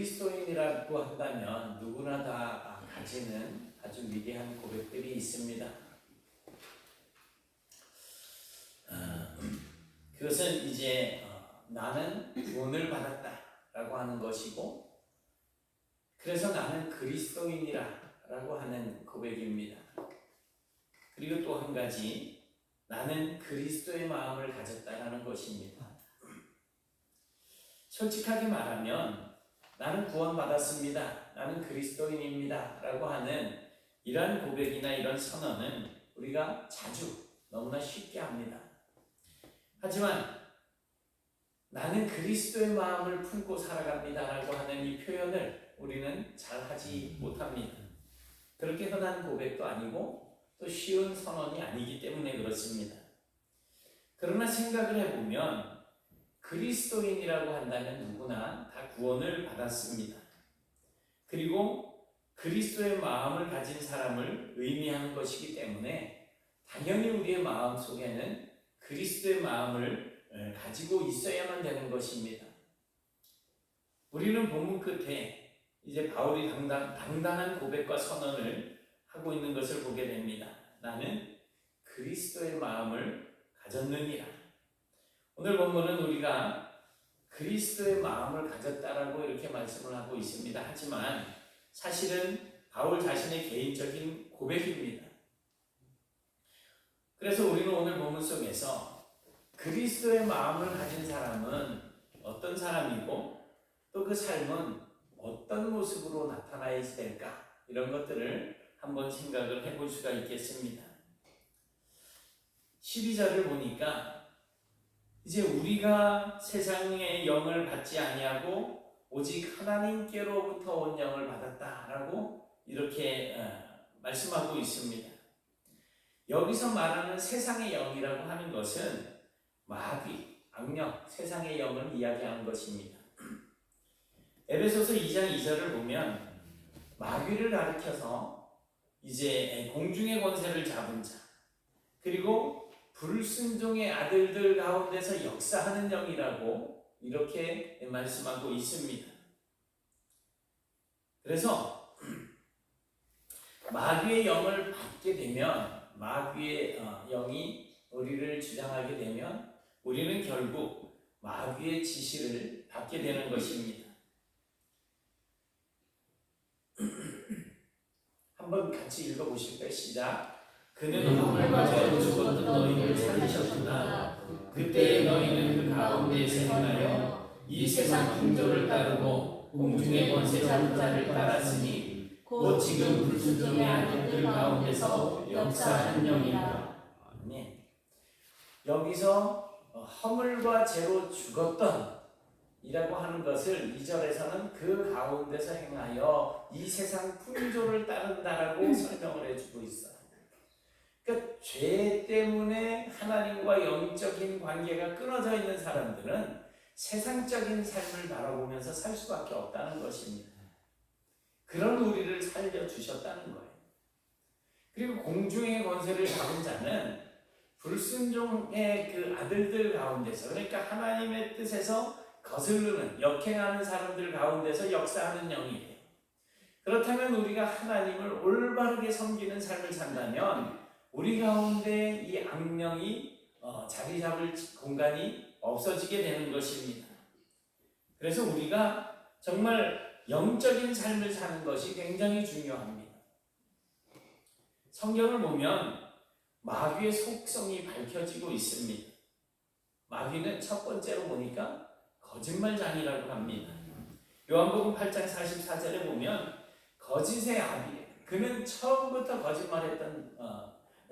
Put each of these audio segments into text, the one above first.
그리스도인이라고 한다면 누구나 다 가지는 아주 위대한 고백들이 있습니다. 그것은 이제 나는 구원을 받았다라고 하는 것이고, 그래서 나는 그리스도인이라고 하는 고백입니다. 그리고 또 한 가지, 나는 그리스도의 마음을 가졌다라는 것입니다. 솔직하게 말하면 나는 구원받았습니다, 나는 그리스도인입니다 라고 하는 이러한 고백이나 이런 선언은 우리가 자주 너무나 쉽게 합니다. 하지만 나는 그리스도의 마음을 품고 살아갑니다 라고 하는 이 표현을 우리는 잘 하지 못합니다. 그렇게 흔한 고백도 아니고 또 쉬운 선언이 아니기 때문에 그렇습니다. 그러나 생각을 해보면 그리스도인이라고 한다면 누구나 다 구원을 받았습니다. 그리고 그리스도의 마음을 가진 사람을 의미하는 것이기 때문에 당연히 우리의 마음 속에는 그리스도의 마음을 가지고 있어야만 되는 것입니다. 우리는 본문 끝에 이제 바울이 당당한 고백과 선언을 하고 있는 것을 보게 됩니다. 나는 그리스도의 마음을 가졌느니라. 오늘 본문은 우리가 그리스도의 마음을 가졌다라고 이렇게 말씀을 하고 있습니다. 하지만 사실은 바울 자신의 개인적인 고백입니다. 그래서 우리는 오늘 본문 속에서 그리스도의 마음을 가진 사람은 어떤 사람이고 또 그 삶은 어떤 모습으로 나타나야 될까, 이런 것들을 한번 생각을 해볼 수가 있겠습니다. 12절을 보니까 이제 우리가 세상의 영을 받지 아니하고 오직 하나님께로부터 온 영을 받았다라고 이렇게 말씀하고 있습니다. 여기서 말하는 세상의 영이라고 하는 것은 마귀, 악령, 세상의 영을 이야기하는 것입니다. 에베소서 2장 2절을 보면 마귀를 가리켜서 이제 공중의 권세를 잡은 자, 그리고 불순종의 아들들 가운데서 역사하는 영이라고 이렇게 말씀하고 있습니다. 그래서 마귀의 영을 받게 되면, 마귀의 영이 우리를 주장하게 되면 우리는 결국 마귀의 지시를 받게 되는 것입니다. 한번 같이 읽어보실까요? 시작. 그는 하늘과 죄로 죽었던 너희를 살리셨구나. 그때 너희는 그 가운데에서 행하여 이 세상 풍조를 따르고 공중의 권세 잡은 자를 따랐으니 곧 지금 불순종의 아들들 가운데서 역사하는 영이라. 네. 여기서 허물과 죄로 죽었던 이라고 하는 것을 2절에서는 그 가운데서 행하여 이 세상 풍조를 따른다라고 설명을 해주고 있어요. 그러니까 죄 때문에 하나님과 영적인 관계가 끊어져 있는 사람들은 세상적인 삶을 바라보면서 살 수밖에 없다는 것입니다. 그런 우리를 살려주셨다는 거예요. 그리고 공중의 권세를 잡은 자는 불순종의 그 아들들 가운데서, 그러니까 하나님의 뜻에서 거슬르는, 역행하는 사람들 가운데서 역사하는 영이에요. 그렇다면 우리가 하나님을 올바르게 섬기는 삶을 산다면 우리 가운데 이 악령이 자리 잡을 공간이 없어지게 되는 것입니다. 그래서 우리가 정말 영적인 삶을 사는 것이 굉장히 중요합니다. 성경을 보면 마귀의 속성이 밝혀지고 있습니다. 마귀는 첫 번째로 보니까 거짓말장이라고 합니다. 요한복음 8장 44절에 보면 거짓의 아비, 그는 처음부터 거짓말했던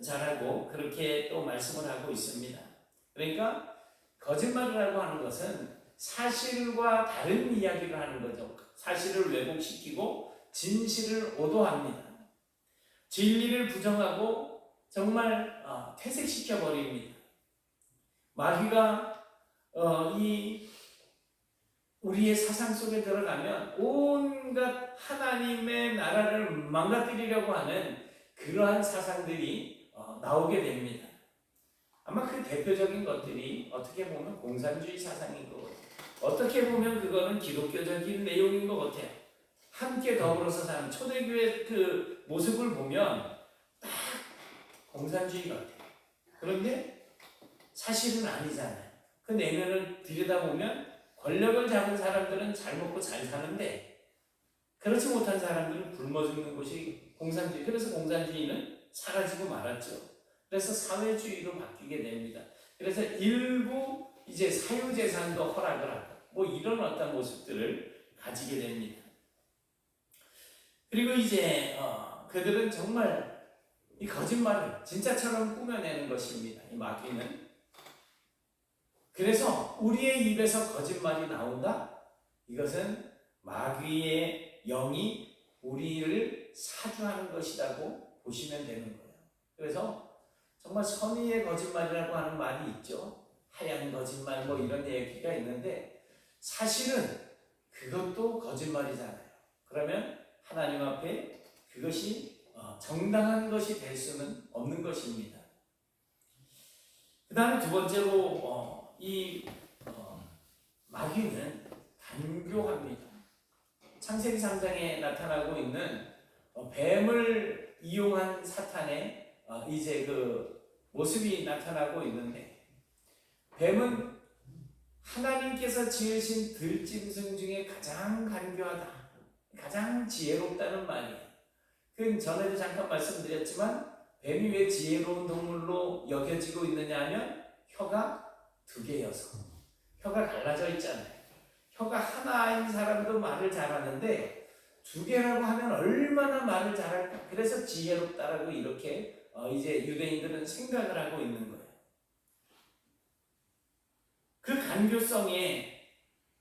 자라고 그렇게 또 말씀을 하고 있습니다. 그러니까 거짓말이라고 하는 것은 사실과 다른 이야기를 하는 거죠. 사실을 왜곡시키고 진실을 오도합니다. 진리를 부정하고 정말 퇴색시켜 버립니다. 마귀가 우리의 사상 속에 들어가면 온갖 하나님의 나라를 망가뜨리려고 하는 그러한 사상들이 나오게 됩니다. 아마 그 대표적인 것들이 어떻게 보면 공산주의 사상인 거고, 어떻게 보면 그거는 기독교적인 내용인 것 같아요. 함께 더불어서 사는 초대교회 그 모습을 보면 딱 공산주의 같아요. 그런데 사실은 아니잖아요. 그 내면을 들여다보면 권력을 잡은 사람들은 잘 먹고 잘 사는데 그렇지 못한 사람들은 굶어 죽는 것이 공산주의. 그래서 공산주의는 사라지고 말았죠. 그래서 사회주의로 바뀌게 됩니다. 그래서 일부 이제 사유재산도 허락을 하고 뭐 이런 어떤 모습들을 가지게 됩니다. 그리고 이제 그들은 정말 이 거짓말을 진짜처럼 꾸며내는 것입니다. 이 마귀는. 그래서 우리의 입에서 거짓말이 나온다? 이것은 마귀의 영이 우리를 사주하는 것이라고 보시면 되는 거예요. 그래서 정말 선의의 거짓말이라고 하는 말이 있죠. 하얀 거짓말 뭐 이런 얘기가 있는데 사실은 그것도 거짓말이잖아요. 그러면 하나님 앞에 그것이 정당한 것이 될 수는 없는 것입니다. 그 다음에 두 번째로 이 마귀는 간교합니다. 창세기 3장에 나타나고 있는 뱀을 이용한 사탄의 이제 그 모습이 나타나고 있는데 뱀은 하나님께서 지으신 들짐승 중에 가장 간교하다. 가장 지혜롭다는 말이에요. 그건 전에도 잠깐 말씀드렸지만 뱀이 왜 지혜로운 동물로 여겨지고 있느냐 하면 혀가 두 개여서 혀가 갈라져 있잖아요. 혀가 하나인 사람도 말을 잘하는데 두 개라고 하면 얼마나 말을 잘할까. 그래서 지혜롭다라고 이렇게 이제 유대인들은 생각을 하고 있는 거예요. 그 간교성에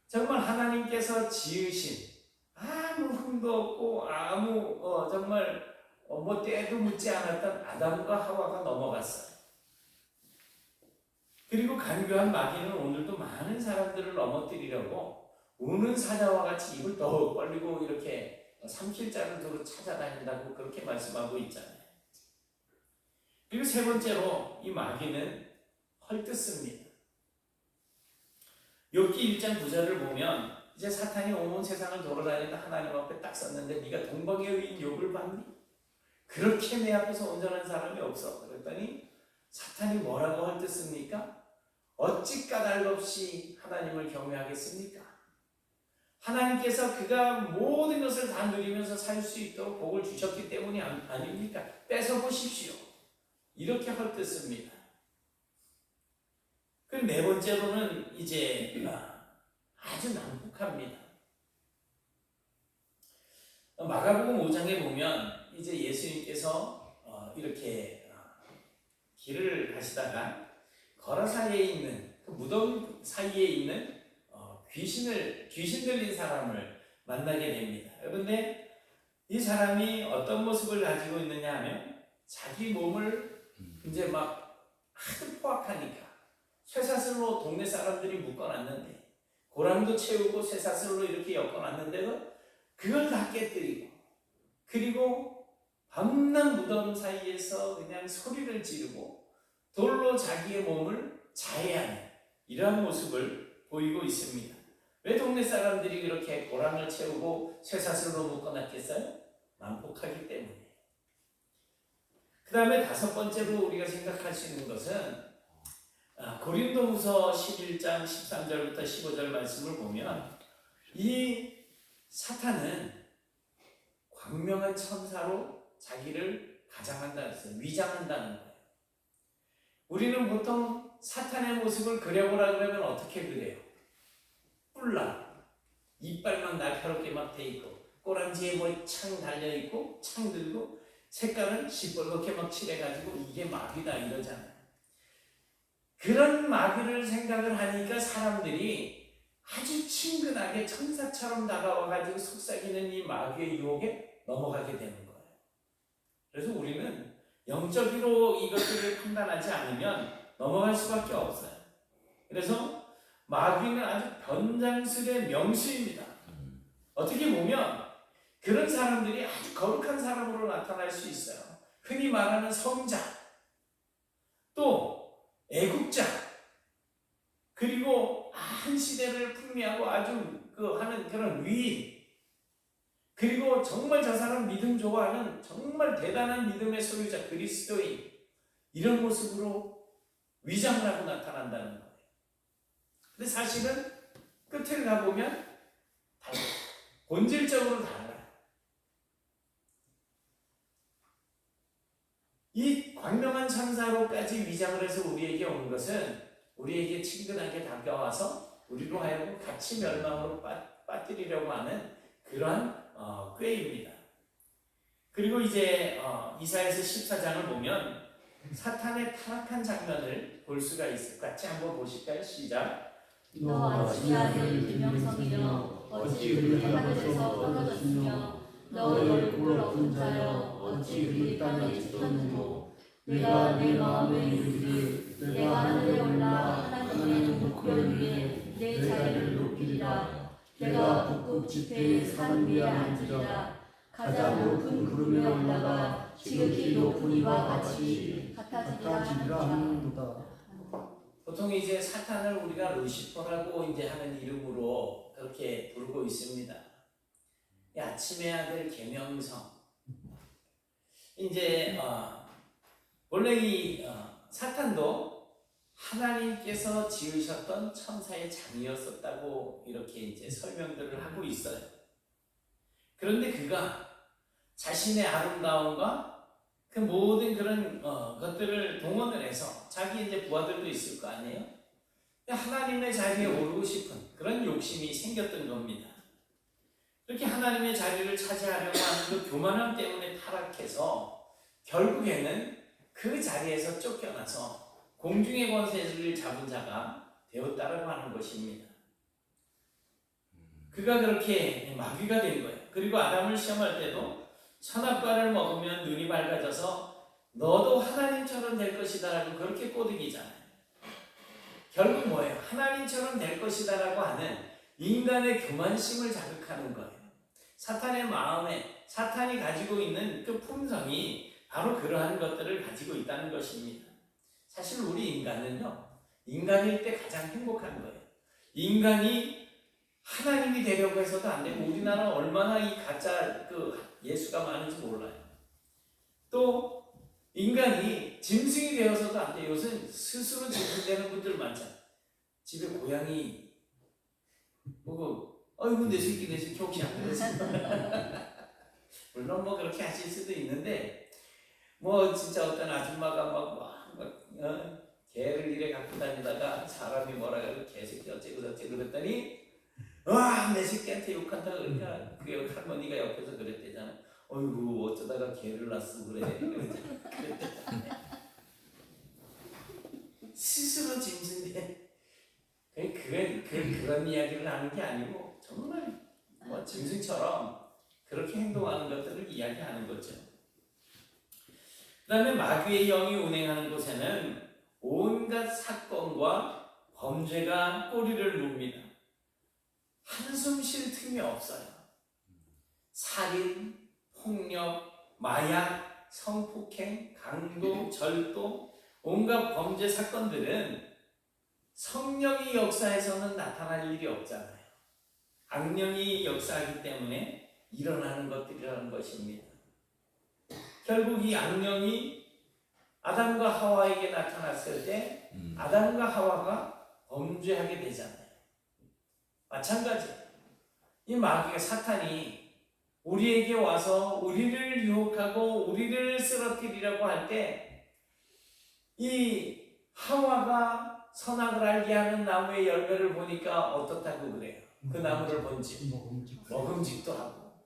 정말 하나님께서 지으신 아무 흠도 없고 아무 정말 뭐 때도 묻지 않았던 아담과 하와가 넘어갔어요. 그리고 간교한 마귀는 오늘도 많은 사람들을 넘어뜨리려고 우는 사자와 같이 입을 떡 벌리고 이렇게 삼킬 자를 두루 찾아다닌다고 그렇게 말씀하고 있잖아요. 그리고 세 번째로 이 마귀는 헐뜯습니다. 욥기 1장 9절을 보면 이제 사탄이 온 세상을 돌아다니다 하나님 앞에 딱 섰는데 네가 동방의 의인 욥을 봤니? 그렇게 내 앞에서 온전한 사람이 없어. 그랬더니 사탄이 뭐라고 헐뜯습니까? 어찌 까닭 없이 하나님을 경외하겠습니까? 하나님께서 그가 모든 것을 다 누리면서 살 수 있도록 복을 주셨기 때문이 아닙니까? 뺏어보십시오. 이렇게 헐뜯습니다. 그 네 번째로는 이제 아주 난폭합니다. 마가복음 5장에 보면 이제 예수님께서 이렇게 길을 가시다가 거라 사이에 있는 그 무덤 사이에 있는 귀신 들린 사람을 만나게 됩니다. 그런데 이 사람이 어떤 모습을 가지고 있느냐 하면 자기 몸을 이제 막 하도 포악하니까 쇠사슬로 동네 사람들이 묶어놨는데 고랑도 채우고 쇠사슬로 이렇게 엮어놨는데도 그걸 다 깨뜨리고 그리고 밤낮 무덤 사이에서 그냥 소리를 지르고 돌로 자기의 몸을 자해하는 이러한 모습을 보이고 있습니다. 왜 동네 사람들이 그렇게 고랑을 채우고 쇠사슬로 묶어놨겠어요? 난폭하기 때문에. 그 다음에 다섯 번째로 우리가 생각할 수 있는 것은 고린도후서 11장 13절부터 15절 말씀을 보면 이 사탄은 광명한 천사로 자기를 가장한다는 것을 위장한다는 거예요. 우리는 보통 사탄의 모습을 그려보라 그러면 어떻게 그려요? 뿔나 이빨만 날카롭게 막 돼 있고 꼬랑지에 뭐 창 달려 있고 창 들고 색깔은 시뻘겋게 막 칠해가지고 이게 마귀다 이러잖아요. 그런 마귀를 생각을 하니까 사람들이 아주 친근하게 천사처럼 다가와가지고 속삭이는 이 마귀의 유혹에 넘어가게 되는 거예요. 그래서 우리는 영적으로 이것들을 판단하지 않으면 넘어갈 수밖에 없어요. 그래서 마귀는 아주 변장술의 명수입니다. 어떻게 보면 그런 사람들이 아주 거룩한 사람으로 나타날 수 있어요. 흔히 말하는 성자, 또 애국자, 그리고 한 시대를 풍미하고 아주 하는 그런 위인, 그리고 정말 저 사람 믿음 좋아하는 정말 대단한 믿음의 소유자 그리스도인, 이런 모습으로 위장을 하고 나타난다는 거예요. 근데 사실은 끝을 가보면 달라요. 본질적으로 달라요. 이 광명한 천사로까지 위장을 해서 우리에게 온 것은 우리에게 친근하게 다가와서 우리로 하여금 같이 멸망으로 빠뜨리려고 하는 그러한 꾀입니다. 그리고 이제 이사야서 14장을 보면 사탄의 타락한 장면을 볼 수가 있을 것 같이 한번 보실까요? 시작. 너 아시아의 기명성이여 어찌 우리 하늘에서 떨어졌으며 너 얼굴 없은 자여 어찌 우리 땅에 지켰느뇨. 내가 내 마음에 이르기를 내가 하늘에 올라 하나님의 목별 위에 내 자리를 높이리라. 내가 북극 지폐의 산 위에 앉으리라. 가장 높은 구름에 올라가 지극히 높은 이와 같이 같아지리라 하는도다. 보통 이제 사탄을 우리가 루시퍼라고 이제 하는 이름으로 그렇게 부르고 있습니다. 아침의 아들 계명성. 이제 원래 이 사탄도 하나님께서 지으셨던 천사의 장이었었다고 이렇게 이제 설명들을 하고 있어요. 그런데 그가 자신의 아름다움과 그 모든 그런 것들을 동원을 해서 자기 이제 부하들도 있을 거 아니에요? 하나님의 자리에 오르고 싶은 그런 욕심이 생겼던 겁니다. 그렇게 하나님의 자리를 차지하려고 하는 그 교만함 때문에 타락해서 결국에는 그 자리에서 쫓겨나서 공중의 권세를 잡은 자가 되었다라고 하는 것입니다. 그가 그렇게 마귀가 된 거예요. 그리고 아담을 시험할 때도 선악과를 먹으면 눈이 밝아져서 너도 하나님처럼 될 것이다라고 그렇게 꼬드기잖아요. 결국 뭐예요? 하나님처럼 될 것이다라고 하는 인간의 교만심을 자극하는 거예요. 사탄의 마음에 사탄이 가지고 있는 그 품성이 바로 그러한 것들을 가지고 있다는 것입니다. 사실 우리 인간은요, 인간일 때 가장 행복한 거예요. 인간이 하나님이 되려고 해서도 안 되고, 우리나라 얼마나 이 가짜 예수가 많은지 몰라요. 또 인간이 짐승이 되어서도 안 돼요. 요즘 스스로 짐승되는 분들 많잖아요. 집에 고양이 보고 어이구 내 새끼 혹시 안 그러세요? 물론 뭐 그렇게 하실 수도 있는데, 뭐 진짜 어떤 아줌마가 막 개를 이래 갖고 다니다가 사람이 뭐라 그러고 개새끼 어째고 저째고 그랬더니 와 내 새끼한테 욕한다 그러니까 그 할머니가 옆에서 그랬대잖아. 어이구 어쩌다가 개를 낳았어 그래. 스스로 짐승대. 그런 이야기를 하는 게 아니고 정말 뭐 짐승처럼 그렇게 행동하는 것들을 이야기하는 거죠. 그 다음에 마귀의 영이 운행하는 곳에는 온갖 사건과 범죄가 꼬리를 룹니다. 한숨 쉴 틈이 없어요. 살인, 폭력, 마약, 성폭행, 강도, 절도, 온갖 범죄 사건들은 성령이 역사에서는 나타날 일이 없잖아요. 악령이 역사하기 때문에 일어나는 것들이라는 것입니다. 결국 이 악령이 아담과 하와에게 나타났을 때 아담과 하와가 범죄하게 되잖아요. 마찬가지예요. 이 마귀가 사탄이 우리에게 와서 우리를 유혹하고 우리를 쓰러뜨리려고 할 때 이 하와가 선악을 알게 하는 나무의 열매를 보니까 어떻다고 그래요? 그 나무를 본지 먹음직도 하고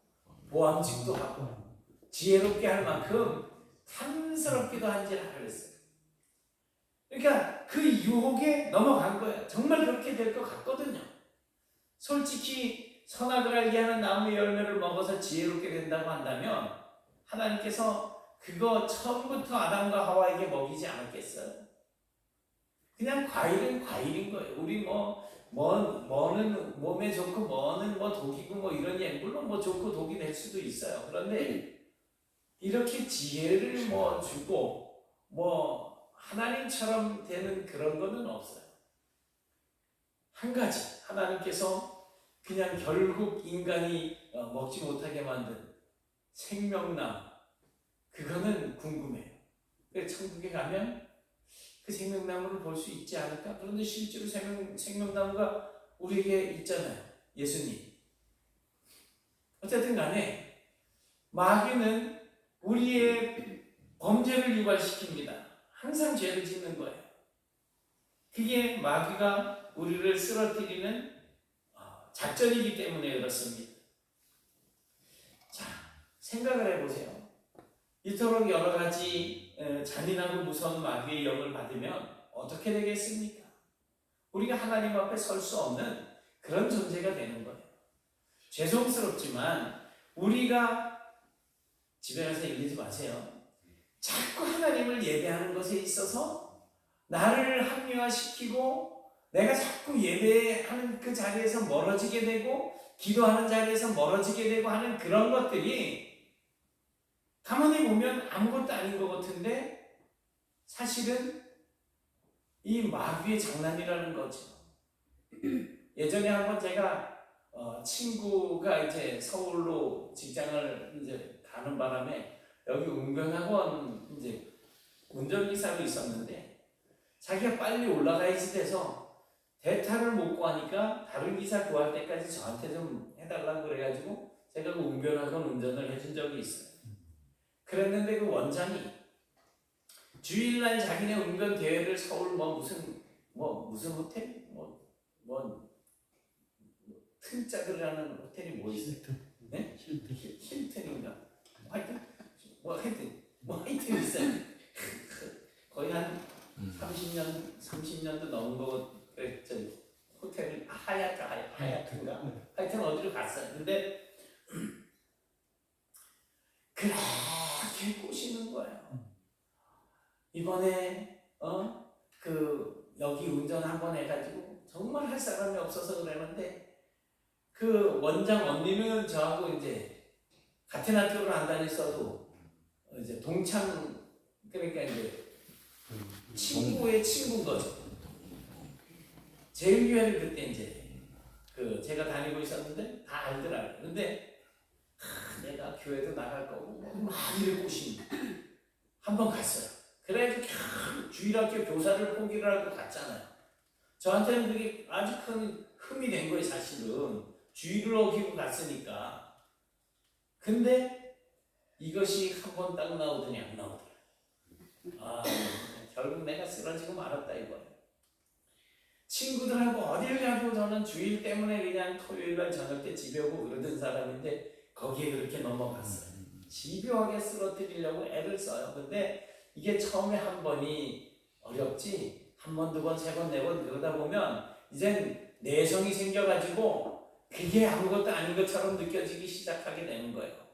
보암직도 하고 지혜롭게 할 만큼 탐스럽기도 한지라 그랬어요. 그러니까 그 유혹에 넘어간 거예요. 정말 그렇게 될 것 같거든요. 솔직히 선악을 알게 하는 나무의 열매를 먹어서 지혜롭게 된다고 한다면 하나님께서 그거 처음부터 아담과 하와에게 먹이지 않았겠어요? 그냥 과일은 과일인 거예요. 우리 뭐는 몸에 좋고 뭐는 뭐 독이고 뭐 이런 얘기, 물론 뭐 좋고 독이 될 수도 있어요. 그런데 이렇게 지혜를 뭐 주고 뭐 하나님처럼 되는 그런 거는 없어요. 한 가지, 하나님께서 그냥 결국 인간이 먹지 못하게 만든 생명나무, 그거는 궁금해요. 그래서 천국에 가면 그 생명나무를 볼 수 있지 않을까? 그런데 실제로 생명나무가 우리에게 있잖아요. 예수님. 어쨌든 간에 마귀는 우리의 범죄를 유발시킵니다. 항상 죄를 짓는 거예요. 그게 마귀가 우리를 쓰러뜨리는 작전이기 때문에 그렇습니다. 자, 생각을 해보세요. 이토록 여러 가지 잔인하고 무서운 마귀의 영을 받으면 어떻게 되겠습니까? 우리가 하나님 앞에 설 수 없는 그런 존재가 되는 거예요. 죄송스럽지만 우리가 집에 가서 읽지 마세요. 자꾸 하나님을 예배하는 것에 있어서 나를 합리화시키고 내가 자꾸 예배하는 그 자리에서 멀어지게 되고 기도하는 자리에서 멀어지게 되고 하는 그런 것들이 가만히 보면 아무것도 아닌 것 같은데 사실은 이 마귀의 장난이라는 거죠. 예전에 한번 제가 친구가 이제 서울로 직장을 이제 가는 바람에 여기 운전학원 이제 운전기사로 있었는데 자기가 빨리 올라가야지 돼서 대타를 못 구하니까 다른 기사 구할 때까지 저한테 좀 해달라고 그래가지고 제가 그 운전학원 운전을 해준 적이 있어요. 그랬는데 그 원장이 주일날 자기네 운전 대회를 서울 무슨 호텔 튼짜들이라는 호텔이 뭐 있어요? 네? 힐튼인가? 하여튼 있어요. 거의 한 30년도 넘은 거 그랬죠. 호텔 하얏트인가? 하여튼 어디로 갔어요. 근데 그렇게 꼬시는 거예요. 이번에 여기 운전 한번 해가지고 정말 할 사람이 없어서 그러는데 그 원장 언니는 저하고 이제 같은 학교를 안 다녔어도 이제 동창, 그러니까 이제 친구의 친구인 거죠. 제일교회를 그때 이제 제가 다니고 있었는데 다 알더라고요. 근데 내가 교회도 나갈 거고 막 이래 꼬십니다. 한번 갔어요. 그래가지고 주일학교 교사를 포기를 하고 갔잖아요. 저한테는 그게 아주 큰 흠이 된 거예요. 사실은 주의를 어기고 갔으니까. 근데 이것이 한 번 딱 나오더니 안 나오더라. 결국 내가 쓰러지고 말았다 이거예요. 친구들하고 어딜 가도 저는 주일 때문에 그냥 토요일날 저녁 때 집에 오고 그러던 사람인데 거기에 그렇게 넘어갔어요. 집요하게 쓰러뜨리려고 애를 써요. 근데 이게 처음에 한 번이 어렵지 한 번, 두 번, 세 번, 네 번 그러다 보면 이젠 내성이 생겨가지고 그게 아무것도 아닌 것처럼 느껴지기 시작하게 되는 거예요.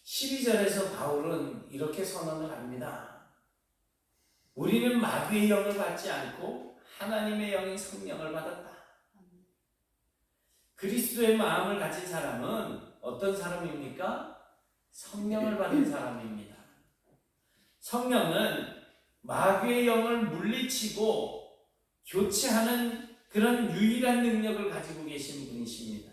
12절에서 바울은 이렇게 선언을 합니다. 우리는 마귀의 영을 받지 않고 하나님의 영인 성령을 받았다. 그리스도의 마음을 가진 사람은 어떤 사람입니까? 성령을 받은 사람입니다. 성령은 마귀의 영을 물리치고 교체하는 그런 유일한 능력을 가지고 계신 분이십니다.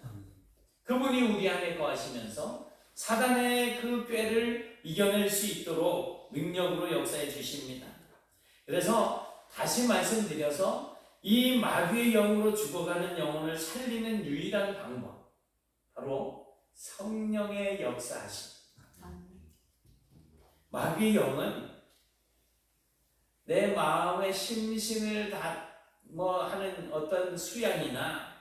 그분이 우리 안에 거하시면서 사단의 그 꾀를 이겨낼 수 있도록 능력으로 역사해 주십니다. 그래서 다시 말씀드려서 이 마귀의 영으로 죽어가는 영혼을 살리는 유일한 방법, 바로 성령의 역사하심. 마귀의 영은 내 마음의 심신을 하는 어떤 수양이나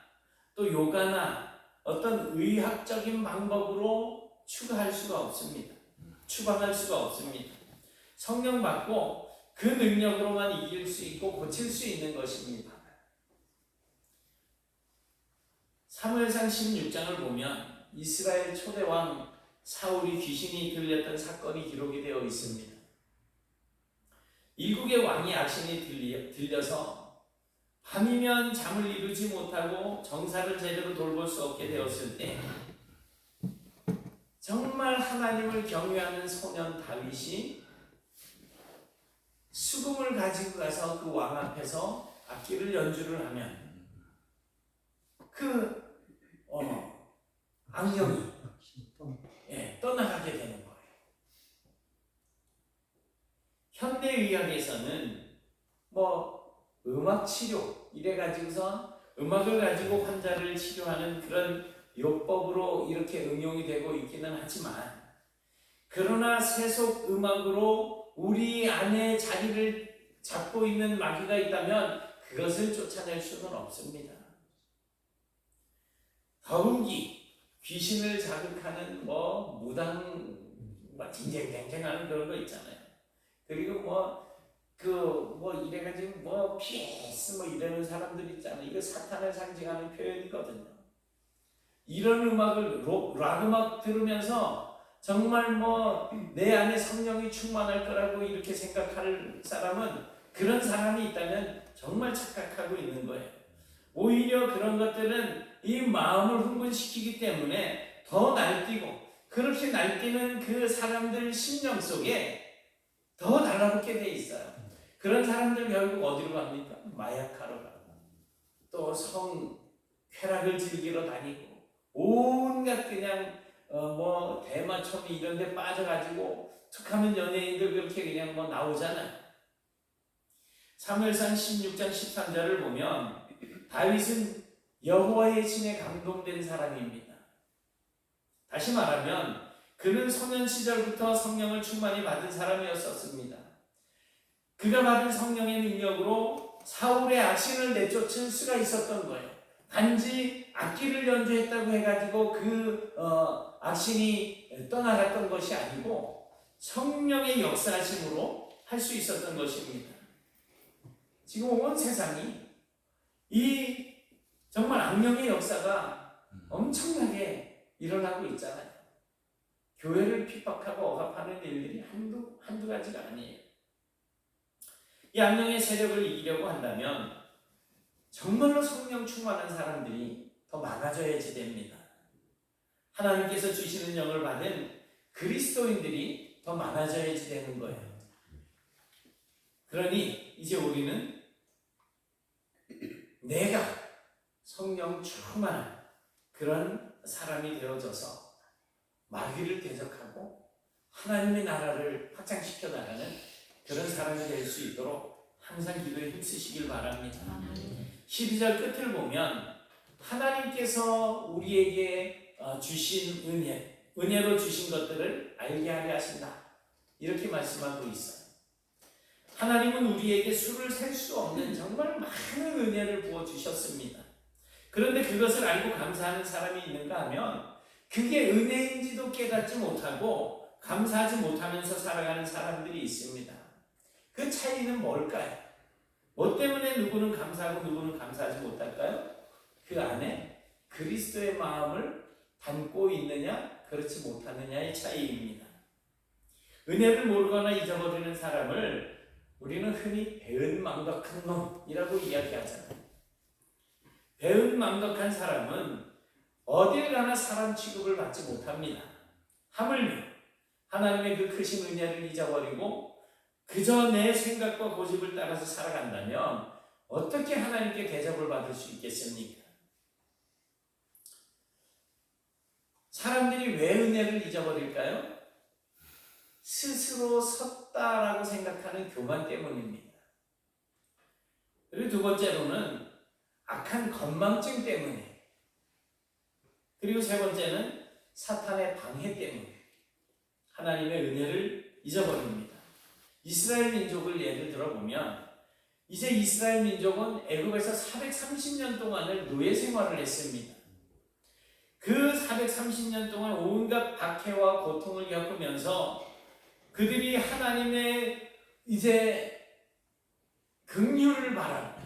또 요가나 어떤 의학적인 방법으로 추가할 수가 없습니다. 추방할 수가 없습니다. 성령 받고 그 능력으로만 이길 수 있고 고칠 수 있는 것입니다. 사무엘상 16장을 보면 이스라엘 초대왕 사울이 귀신이 들렸던 사건이 기록이 되어 있습니다. 일국의 왕이 악신이 들려서 밤이면 잠을 이루지 못하고 정사를 제대로 돌볼 수 없게 되었을 때 정말 하나님을 경외하는 소년 다윗이 수금을 가지고 가서 그 왕 앞에서 악기를 연주를 하면 그 악령이 떠나가게 되는 거예요. 현대의학에서는 음악 치료 이래 가지고서 음악을 가지고 환자를 치료하는 그런 요법으로 이렇게 응용이 되고 있기는 하지만, 그러나 세속 음악으로 우리 안에 자리를 잡고 있는 마귀가 있다면 그것을 쫓아낼 수는 없습니다. 더욱이 귀신을 자극하는 무당 징쟁쟁쟁하는 그런 거 있잖아요. 그리고 이래가지고 피스 이러는 사람들 있잖아요. 이거 사탄을 상징하는 표현이거든요. 이런 음악을 락 음악 들으면서 정말 내 안에 성령이 충만할 거라고 이렇게 생각할 사람은, 그런 사람이 있다면 정말 착각하고 있는 거예요. 오히려 그런 것들은 이 마음을 흥분시키기 때문에 더 날뛰고, 그렇게 날뛰는 그 사람들 심령 속에 더 달라붙게 돼 있어요. 그런 사람들 결국 어디로 갑니까? 마약하러 가고, 또 쾌락을 즐기러 다니고, 온갖 그냥 대마초미 이런 데 빠져가지고 툭하면 연예인들 그렇게 그냥 나오잖아요. 사무엘상 16장 13절을 보면 다윗은 여호와의 신에 감동된 사람입니다. 다시 말하면 그는 소년 시절부터 성령을 충만히 받은 사람이었습니다. 그가 받은 성령의 능력으로 사울의 악신을 내쫓을 수가 있었던 거예요. 단지 악기를 연주했다고 해가지고 그 악신이 떠나갔던 것이 아니고 성령의 역사하심으로 할 수 있었던 것입니다. 지금 온 세상이 이 정말 악령의 역사가 엄청나게 일어나고 있잖아요. 교회를 핍박하고 억압하는 일들이 한두 가지가 아니에요. 이 악령의 세력을 이기려고 한다면 정말로 성령 충만한 사람들이 더 많아져야지 됩니다. 하나님께서 주시는 영을 받은 그리스도인들이 더 많아져야지 되는 거예요. 그러니 이제 우리는 내가 성령 충만한 그런 사람이 되어져서 마귀를 대적하고 하나님의 나라를 확장시켜 나가는 그런 사람이 될 수 있도록 항상 기도에 힘쓰시길 바랍니다. 12절 끝을 보면 하나님께서 우리에게 주신 은혜로 주신 것들을 알게 하려 하신다, 이렇게 말씀하고 있어요. 하나님은 우리에게 수를 셀 수 없는 정말 많은 은혜를 부어주셨습니다. 그런데 그것을 알고 감사하는 사람이 있는가 하면 그게 은혜인지도 깨닫지 못하고 감사하지 못하면서 살아가는 사람들이 있습니다. 그 차이는 뭘까요? 뭐 때문에 누구는 감사하고 누구는 감사하지 못할까요? 그 안에 그리스도의 마음을 담고 있느냐 그렇지 못하느냐의 차이입니다. 은혜를 모르거나 잊어버리는 사람을 우리는 흔히 배은망덕한 놈이라고 이야기하잖아요. 배은망덕한 사람은 어딜 가나 사람 취급을 받지 못합니다. 하물며 하나님의 그 크신 은혜를 잊어버리고 그저 내 생각과 고집을 따라서 살아간다면 어떻게 하나님께 대접을 받을 수 있겠습니까? 사람들이 왜 은혜를 잊어버릴까요? 스스로 섰다라고 생각하는 교만 때문입니다. 그리고 두 번째로는 악한 건망증 때문에, 그리고 세 번째는 사탄의 방해 때문에 하나님의 은혜를 잊어버립니다. 이스라엘 민족을 예를 들어보면 이제 이스라엘 민족은 애굽에서 430년 동안을 노예 생활을 했습니다. 그 430년 동안 온갖 박해와 고통을 겪으면서 그들이 하나님의 이제 긍휼을 바라고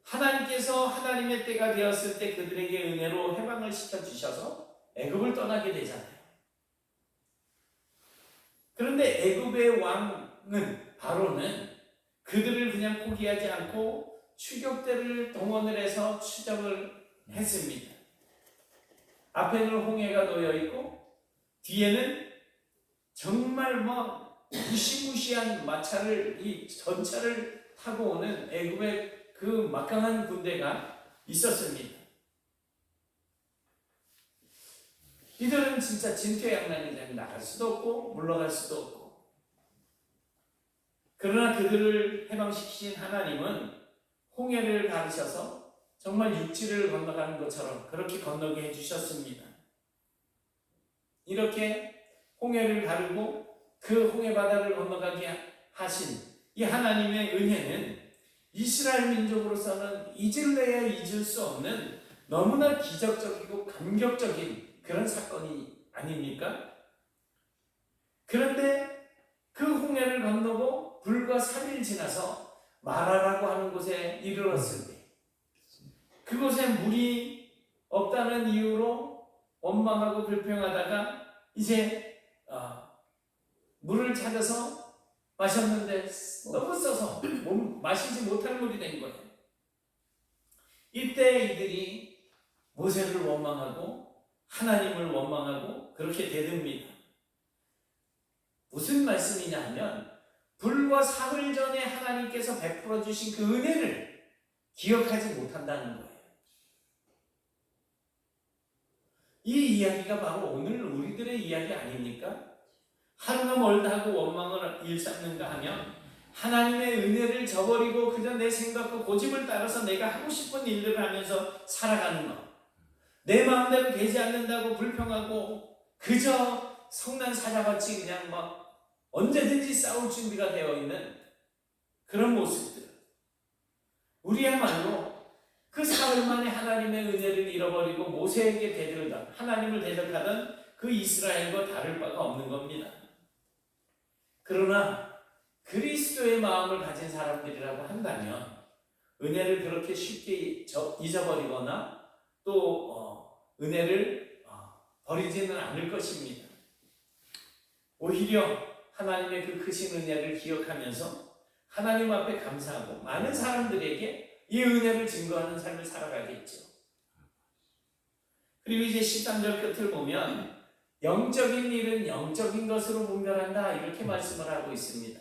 하나님께서 하나님의 때가 되었을 때 그들에게 은혜로 해방을 시켜주셔서 애굽을 떠나게 되잖아요. 그런데 애굽의 왕은 바로는 그들을 그냥 포기하지 않고 추격대를 동원을 해서 추적을 했습니다. 앞에는 홍해가 놓여 있고 뒤에는 정말 무시무시한 마차를 이 전차를 타고 오는 애굽의 그 막강한 군대가 있었습니다. 이들은 진짜 진퇴양난이잖아요. 나갈 수도 없고 물러갈 수도 없고. 그러나 그들을 해방시키신 하나님은 홍해를 가르셔서 정말 육지를 건너가는 것처럼 그렇게 건너게 해주셨습니다. 이렇게 홍해를 가르고 그 홍해 바다를 건너가게 하신 이 하나님의 은혜는 이스라엘 민족으로서는 잊을래야 잊을 수 없는 너무나 기적적이고 감격적인 그런 사건이 아닙니까? 그런데 그 홍해를 건너고 불과 3일 지나서 마라라고 하는 곳에 이르렀을 때 그곳에 물이 없다는 이유로 원망하고 불평하다가 이제 물을 찾아서 마셨는데 너무 써서 마시지 못할 물이 된 거예요. 이때 이들이 모세를 원망하고 하나님을 원망하고 그렇게 대듭니다. 무슨 말씀이냐 하면 불과 사흘 전에 하나님께서 베풀어 주신 그 은혜를 기억하지 못한다는 거예요. 이 이야기가 바로 오늘 우리들의 이야기 아닙니까? 하루가 멀다 하고 원망을 일삼는가 하면 하나님의 은혜를 저버리고 그저 내 생각과 고집을 따라서 내가 하고 싶은 일들을 하면서 살아가는 것, 내 마음대로 되지 않는다고 불평하고 그저 성난 사자같이 그냥 막 언제든지 싸울 준비가 되어 있는 그런 모습들, 우리야말로 그 사흘 만에 하나님의 은혜를 잃어버리고 모세에게 대들던 하나님을 대적하던 그 이스라엘과 다를 바가 없는 겁니다. 그러나 그리스도의 마음을 가진 사람들이라고 한다면 은혜를 그렇게 쉽게 잊어버리거나 또 은혜를 버리지는 않을 것입니다. 오히려 하나님의 그 크신 은혜를 기억하면서 하나님 앞에 감사하고 많은 사람들에게 이 은혜를 증거하는 삶을 살아가겠죠. 그리고 이제 13절 끝을 보면 영적인 일은 영적인 것으로 분별한다 이렇게 말씀을 하고 있습니다.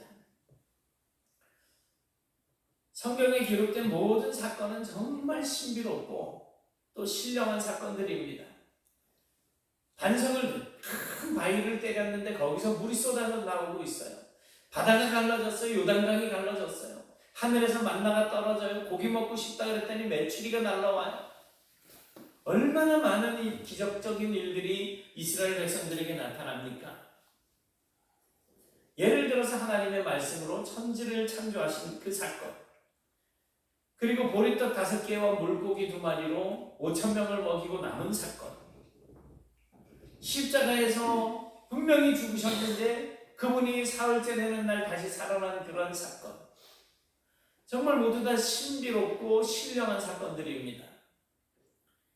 성경에 기록된 모든 사건은 정말 신비롭고 또 신령한 사건들입니다. 반석을 큰 바위를 때렸는데 거기서 물이 쏟아져 나오고 있어요. 바다가 갈라졌어요. 요단강이 갈라졌어요. 하늘에서 만나가 떨어져요. 고기 먹고 싶다 그랬더니 메추리가 날라와요. 얼마나 많은 이 기적적인 일들이 이스라엘 백성들에게 나타납니까? 예를 들어서 하나님의 말씀으로 천지를 창조하신 그 사건, 그리고 보리떡 5개와 물고기 2마리로 5,000명을 먹이고 남은 사건, 십자가에서 분명히 죽으셨는데 그분이 사흘째 되는 날 다시 살아난 그런 사건, 정말 모두 다 신비롭고 신령한 사건들입니다.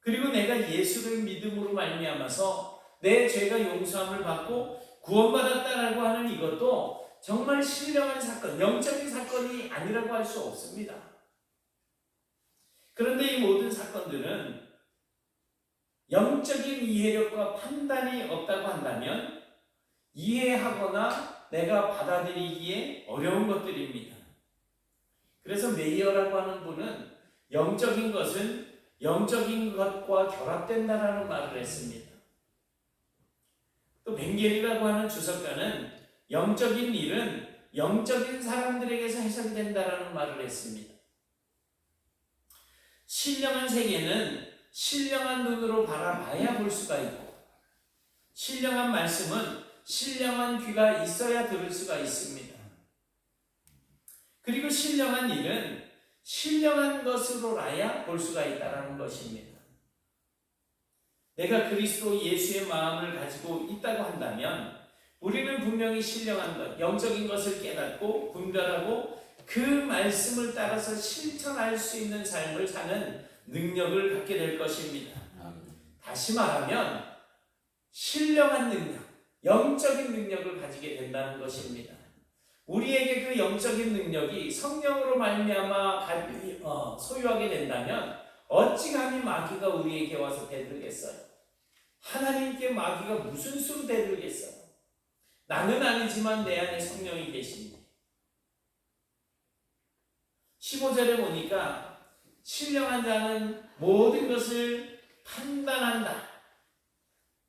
그리고 내가 예수를 믿음으로 말미암아서 내 죄가 용서함을 받고 구원받았다라고 하는 이것도 정말 신령한 사건, 영적인 사건이 아니라고 할 수 없습니다. 그런데 이 모든 사건들은 영적인 이해력과 판단이 없다고 한다면 이해하거나 내가 받아들이기에 어려운 것들입니다. 그래서 메이어라고 하는 분은 영적인 것은 영적인 것과 결합된다라는 말을 했습니다. 또 벵겔이라고 하는 주석가는 영적인 일은 영적인 사람들에게서 해석된다라는 말을 했습니다. 신령한 세계는 신령한 눈으로 바라봐야 볼 수가 있고 신령한 말씀은 신령한 귀가 있어야 들을 수가 있습니다. 그리고 신령한 일은 신령한 것으로라야 볼 수가 있다는 것입니다. 내가 그리스도 예수의 마음을 가지고 있다고 한다면 우리는 분명히 신령한 것, 영적인 것을 깨닫고 분별하고 그 말씀을 따라서 실천할 수 있는 삶을 사는 능력을 갖게 될 것입니다. 다시 말하면 신령한 능력, 영적인 능력을 가지게 된다는 것입니다. 우리에게 그 영적인 능력이 성령으로 말미암아 소유하게 된다면 어찌 감히 마귀가 우리에게 와서 대들겠어요? 하나님께 마귀가 무슨 수로 대들겠어요? 나는 아니지만 내 안에 성령이 계신데. 15절에 보니까 신령한 자는 모든 것을 판단한다.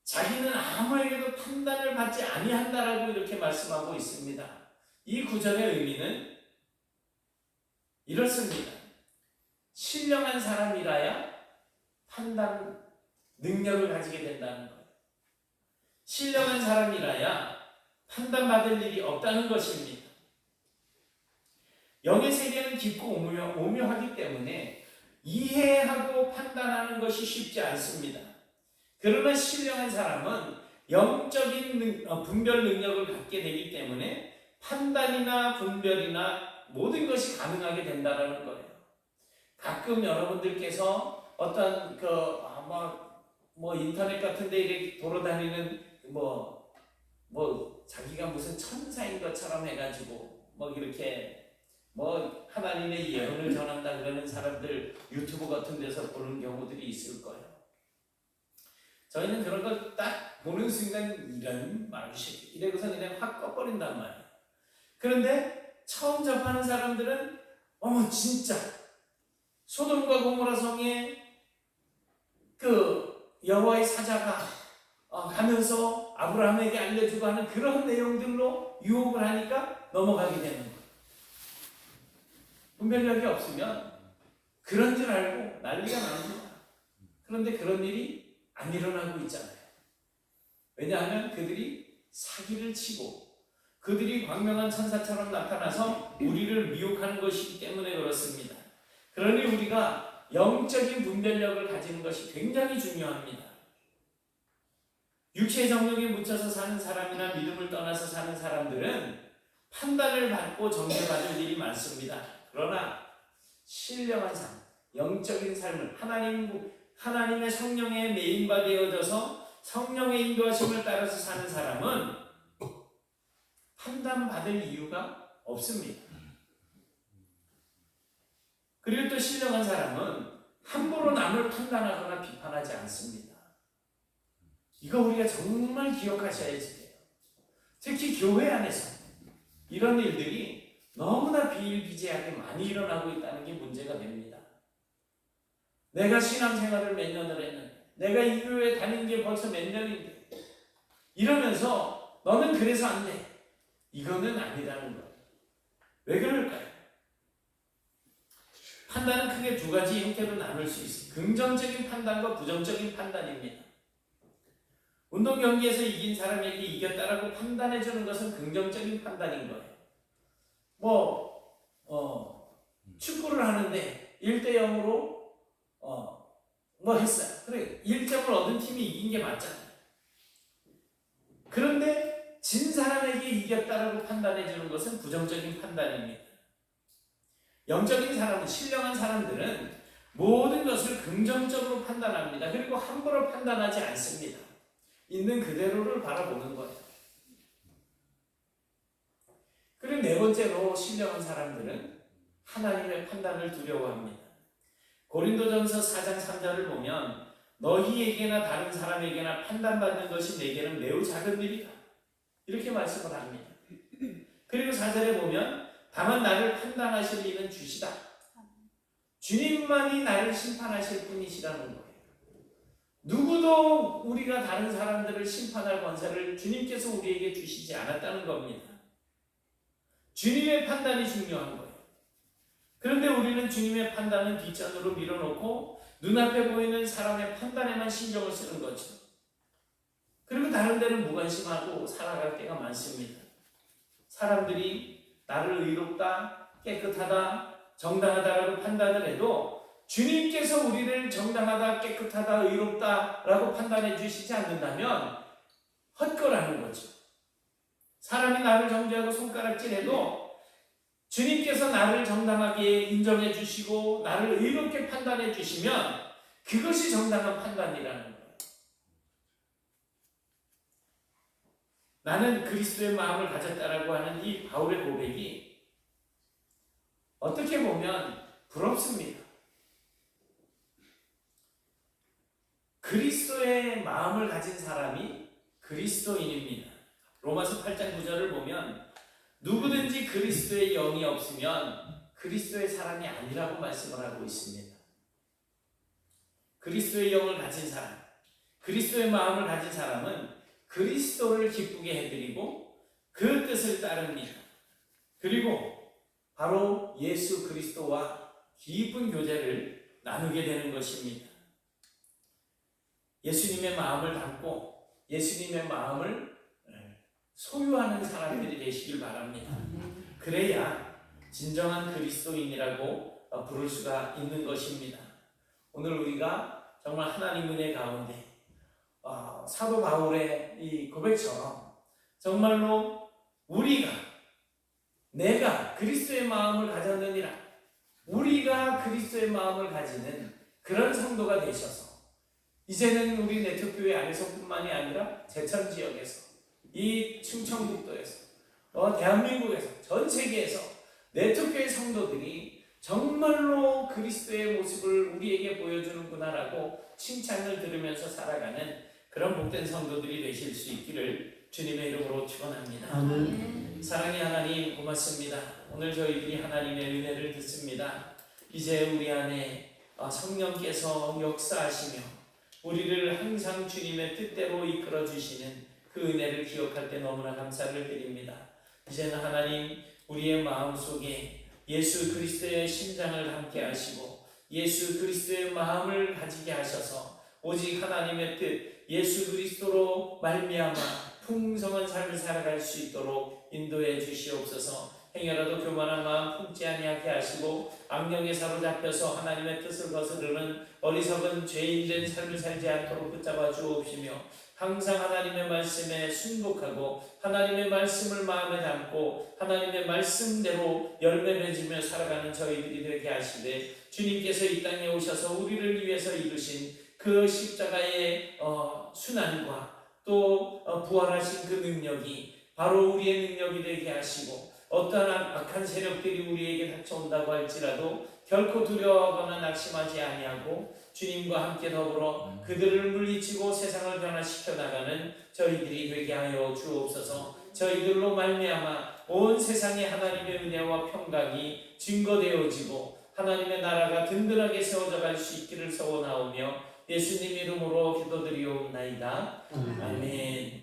자기는 아무에게도 판단을 받지 아니한다라고 이렇게 말씀하고 있습니다. 이 구절의 의미는 이렇습니다. 신령한 사람이라야 판단 능력을 가지게 된다는 거예요. 신령한 사람이라야 판단받을 일이 없다는 것입니다. 영의 세계는 깊고 오묘하기 때문에 이해하고 판단하는 것이 쉽지 않습니다. 그러나 신령한 사람은 영적인 분별 능력을 갖게 되기 때문에 판단이나 분별이나 모든 것이 가능하게 된다는 거예요. 가끔 여러분들께서 어떤 인터넷 같은 데 이렇게 돌아다니는 자기가 무슨 천사인 것처럼 해가지고 이렇게 하나님의 예언을 전한다 그러는 사람들 유튜브 같은 데서 보는 경우들이 있을 거예요. 저희는 그런 걸 딱 보는 순간 이런 말이시 이래고서 그냥 확 꺼버린단 말이에요. 그런데 처음 접하는 사람들은 진짜 소돔과 고모라 성에 그 여호와의 사자가 가면서 아브라함에게 알려주고 하는 그런 내용들로 유혹을 하니까 넘어가게 되는 거예요. 분별력이 없으면 그런 줄 알고 난리가 납니다. 그런데 그런 일이 안 일어나고 있잖아요. 왜냐하면 그들이 사기를 치고 그들이 광명한 천사처럼 나타나서 우리를 미혹하는 것이기 때문에 그렇습니다. 그러니 우리가 영적인 분별력을 가지는 것이 굉장히 중요합니다. 육체의 정욕에 묻혀서 사는 사람이나 믿음을 떠나서 사는 사람들은 판단을 받고 정죄받을 일이 많습니다. 그러나 신령한 삶, 영적인 삶을 하나님의 성령에 메인바되어져서 성령의 인도하심을 따라서 사는 사람은 판단받을 이유가 없습니다. 그리고 또 신령한 사람은 함부로 남을 판단하거나 비판하지 않습니다. 이거 우리가 정말 기억하셔야지 돼요. 특히 교회 안에서 이런 일들이 너무나 비일비재하게 많이 일어나고 있다는 게 문제가 됩니다. 내가 신앙생활을 몇 년을 했는데, 내가 이 교회에 다닌 게 벌써 몇 년인데 이러면서 너는 그래서 안 돼. 이거는 아니라는 거예요. 왜 그럴까요? 판단은 크게 두 가지 형태로 나눌 수 있어요. 긍정적인 판단과 부정적인 판단입니다. 운동 경기에서 이긴 사람에게 이겼다라고 판단해주는 것은 긍정적인 판단인 거예요. 축구를 하는데 1대0으로 했어요. 그래, 1점을 얻은 팀이 이긴 게 맞잖아요. 그런데 진 사람에게 이겼다라고 판단해주는 것은 부정적인 판단입니다. 영적인 사람은, 신령한 사람들은 모든 것을 긍정적으로 판단합니다. 그리고 함부로 판단하지 않습니다. 있는 그대로를 바라보는 거예요. 그리고 네 번째로 신령한 사람들은 하나님의 판단을 두려워합니다. 고린도전서 4장 3절을 보면 너희에게나 다른 사람에게나 판단받는 것이 내게는 매우 작은 일이다. 이렇게 말씀을 합니다. 그리고 4절에 보면 다만 나를 판단하실 이는 주시다. 주님만이 나를 심판하실 분이시라는 거예요. 누구도 우리가 다른 사람들을 심판할 권세를 주님께서 우리에게 주시지 않았다는 겁니다. 주님의 판단이 중요한 거예요. 그런데 우리는 주님의 판단은 뒷전으로 밀어놓고 눈앞에 보이는 사람의 판단에만 신경을 쓰는 거죠. 그리고 다른 데는 무관심하고 살아갈 때가 많습니다. 사람들이 나를 의롭다, 깨끗하다, 정당하다라고 판단을 해도 주님께서 우리를 정당하다, 깨끗하다, 의롭다라고 판단해 주시지 않는다면 헛거라는 거죠. 사람이 나를 정죄하고 손가락질해도 주님께서 나를 정당하게 인정해 주시고 나를 의롭게 판단해 주시면 그것이 정당한 판단이라는 거예요. 나는 그리스도의 마음을 가졌다라고 하는 이 바울의 고백이 어떻게 보면 부럽습니다. 그리스도의 마음을 가진 사람이 그리스도인입니다. 로마서 8장 9절을 보면 누구든지 그리스도의 영이 없으면 그리스도의 사람이 아니라고 말씀을 하고 있습니다. 그리스도의 영을 가진 사람, 그리스도의 마음을 가진 사람은 그리스도를 기쁘게 해드리고 그 뜻을 따릅니다. 그리고 바로 예수 그리스도와 깊은 교제를 나누게 되는 것입니다. 예수님의 마음을 담고 예수님의 마음을 소유하는 사람들이 되시길 바랍니다. 그래야 진정한 그리스도인이라고 부를 수가 있는 것입니다. 오늘 우리가 정말 하나님 은혜 가운데 사도 바울의 이 고백처럼 정말로 내가 그리스도의 마음을 가졌느니라, 우리가 그리스도의 마음을 가지는 그런 성도가 되셔서 이제는 우리 네트교회 안에서뿐만이 아니라 제천지역에서, 이 충청북도에서, 대한민국에서, 전 세계에서 네트교회 성도들이 정말로 그리스도의 모습을 우리에게 보여주는구나라고 칭찬을 들으면서 살아가는 그런 복된 성도들이 되실 수 있기를 주님의 이름으로 축원합니다. 아멘. 사랑의 하나님 고맙습니다. 오늘 저희들이 하나님의 은혜를 듣습니다. 이제 우리 안에 성령께서 역사하시며 우리를 항상 주님의 뜻대로 이끌어 주시는 그 은혜를 기억할 때 너무나 감사를 드립니다. 이제는 하나님 우리의 마음속에 예수 그리스도의 심장을 담게 하시고 예수 그리스도의 마음을 가지게 하셔서 오직 하나님의 뜻 예수 그리스도로 말미암아 풍성한 삶을 살아갈 수 있도록 인도해 주시옵소서. 행여라도 교만한 마음 품지 아니하게 하시고 악령에 사로잡혀서 하나님의 뜻을 거스르는 어리석은 죄인된 삶을 살지 않도록 붙잡아 주옵시며 항상 하나님의 말씀에 순복하고 하나님의 말씀을 마음에 담고 하나님의 말씀대로 열매 맺으며 살아가는 저희들이 되게 하시되 주님께서 이 땅에 오셔서 우리를 위해서 이루신 그 십자가의 순환과 또 부활하신 그 능력이 바로 우리의 능력이 되게 하시고 어떠한 악한 세력들이 우리에게 닥쳐온다고 할지라도 결코 두려워하거나 낙심하지 아니하고 주님과 함께 더불어 그들을 물리치고 세상을 변화시켜 나가는 저희들이 되게 하여 주옵소서. 저희들로 말미암아 온 세상에 하나님의 은혜와 평강이 증거되어지고 하나님의 나라가 든든하게 세워져 갈 수 있기를 소원하오며 예수님 이름으로 기도드리옵나이다. 아멘.